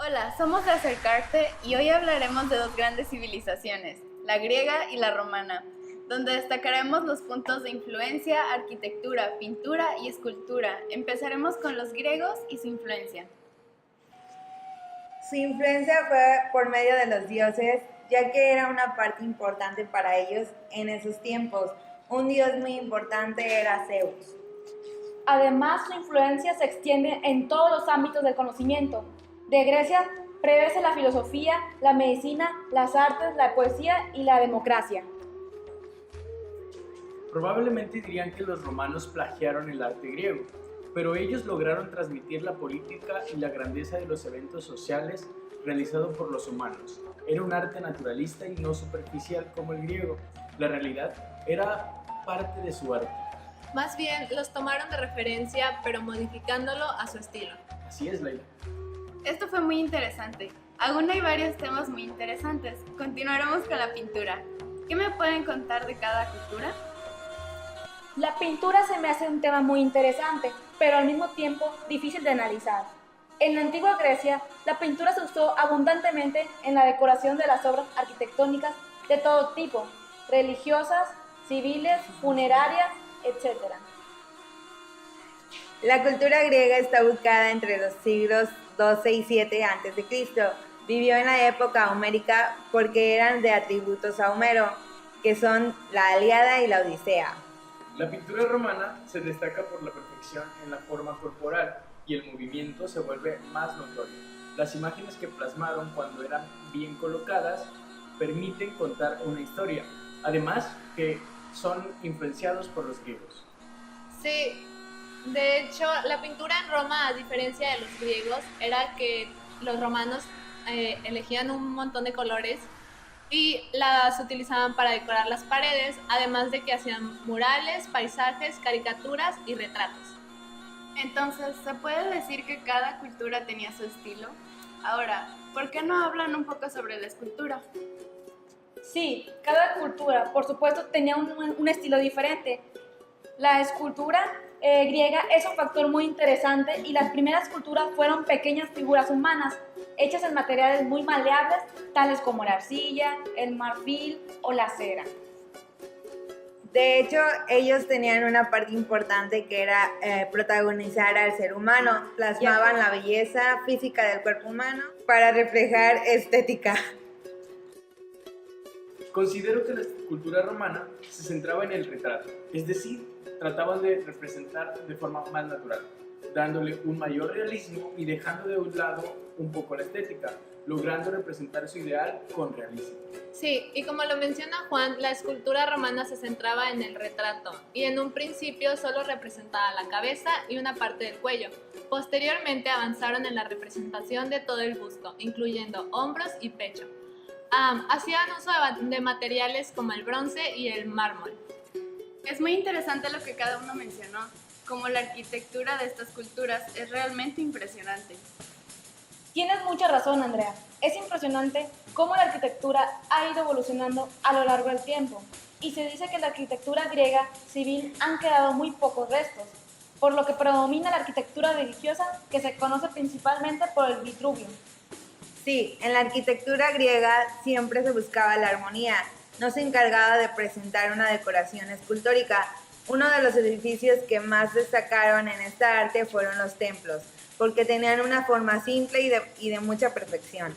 Hola, somos de Acercarte y hoy hablaremos de dos grandes civilizaciones, la griega y la romana, donde destacaremos los puntos de influencia, arquitectura, pintura y escultura. Empezaremos con los griegos y su influencia. Su influencia fue por medio de los dioses, ya que era una parte importante para ellos en esos tiempos. Un dios muy importante era Zeus. Además, su influencia se extiende en todos los ámbitos del conocimiento. De Grecia prevalece la filosofía, la medicina, las artes, la poesía y la democracia. Probablemente dirían que los romanos plagiaron el arte griego, pero ellos lograron transmitir la política y la grandeza de los eventos sociales realizados por los humanos. Era un arte naturalista y no superficial como el griego. La realidad era parte de su arte. Más bien, los tomaron de referencia, pero modificándolo a su estilo. Así es, Laila. Esto fue muy interesante. Aún hay varios temas muy interesantes. Continuaremos con la pintura. ¿Qué me pueden contar de cada cultura? La pintura se me hace un tema muy interesante, pero al mismo tiempo difícil de analizar. En la antigua Grecia, la pintura se usó abundantemente en la decoración de las obras arquitectónicas de todo tipo, religiosas, civiles, funerarias, etc. La cultura griega está ubicada entre los siglos 12 y 7 a.C. Vivió en la época homérica porque eran de atributos a Homero, que son la Ilíada y la Odisea. La pintura romana se destaca por la perfección en la forma corporal y el movimiento se vuelve más notorio. Las imágenes que plasmaron cuando eran bien colocadas permiten contar una historia, además que son influenciados por los griegos. Sí, de hecho, la pintura en Roma, a diferencia de los griegos, era que los romanos elegían un montón de colores y las utilizaban para decorar las paredes, además de que hacían murales, paisajes, caricaturas y retratos. Entonces, ¿se puede decir que cada cultura tenía su estilo? Ahora, ¿por qué no hablan un poco sobre la escultura? Sí, cada cultura, por supuesto, tenía un estilo diferente. La escultura griega es un factor muy interesante y las primeras esculturas fueron pequeñas figuras humanas, hechas en materiales muy maleables, tales como la arcilla, el marfil o la cera. De hecho, ellos tenían una parte importante que era protagonizar al ser humano. Plasmaban la belleza física del cuerpo humano para reflejar estética. Considero que la cultura romana se centraba en el retrato, es decir, trataban de representar de forma más natural, dándole un mayor realismo y dejando de un lado un poco la estética, logrando representar su ideal con realismo. Sí, y como lo menciona Juan, la escultura romana se centraba en el retrato y en un principio solo representaba la cabeza y una parte del cuello. Posteriormente avanzaron en la representación de todo el busto, incluyendo hombros y pecho. Hacían uso de materiales como el bronce y el mármol. Es muy interesante lo que cada uno mencionó, como la arquitectura de estas culturas es realmente impresionante. Tienes mucha razón, Andrea. Es impresionante cómo la arquitectura ha ido evolucionando a lo largo del tiempo. Y se dice que en la arquitectura griega civil han quedado muy pocos restos, por lo que predomina la arquitectura religiosa que se conoce principalmente por el Vitruvio. Sí, en la arquitectura griega siempre se buscaba la armonía, no se encargaba de presentar una decoración escultórica. Uno de los edificios que más destacaron en esta arte fueron los templos, porque tenían una forma simple y de mucha perfección.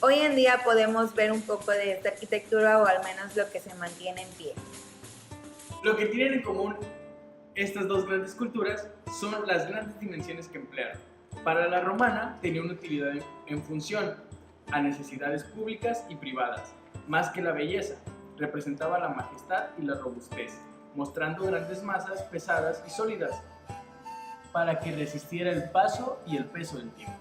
Hoy en día podemos ver un poco de esta arquitectura o al menos lo que se mantiene en pie. Lo que tienen en común estas dos grandes culturas son las grandes dimensiones que emplearon. Para la romana tenía una utilidad en función a necesidades públicas y privadas, más que la belleza. Representaba la majestad y la robustez, mostrando grandes masas pesadas y sólidas para que resistiera el paso y el peso del tiempo.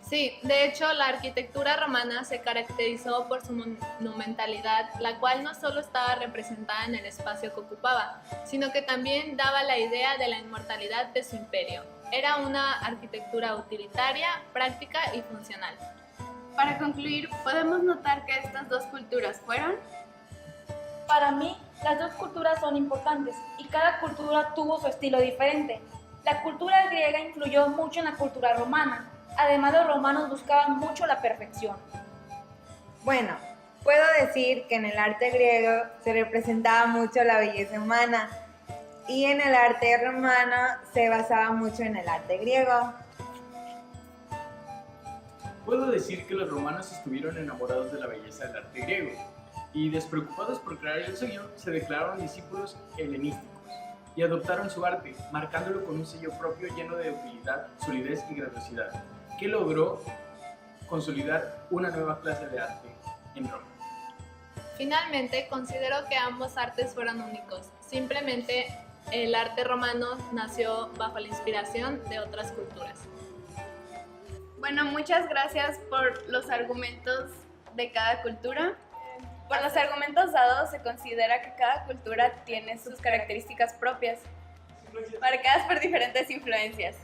Sí, de hecho, la arquitectura romana se caracterizó por su monumentalidad, la cual no solo estaba representada en el espacio que ocupaba, sino que también daba la idea de la inmortalidad de su imperio. Era una arquitectura utilitaria, práctica y funcional. Para concluir, podemos notar que estas dos culturas fueron... Para mí, las dos culturas son importantes y cada cultura tuvo su estilo diferente. La cultura griega influyó mucho en la cultura romana. Además, los romanos buscaban mucho la perfección. Bueno, puedo decir que en el arte griego se representaba mucho la belleza humana y en el arte romano se basaba mucho en el arte griego. Puedo decir que los romanos estuvieron enamorados de la belleza del arte griego y despreocupados por crear el suyo, se declararon discípulos helenísticos y adoptaron su arte, marcándolo con un sello propio lleno de utilidad, solidez y grandiosidad, que logró consolidar una nueva clase de arte en Roma. Finalmente, considero que ambos artes fueron únicos. Simplemente el arte romano nació bajo la inspiración de otras culturas. Bueno, muchas gracias por los argumentos de cada cultura. Por los argumentos dados se considera que cada cultura tiene sus características propias, marcadas por diferentes influencias.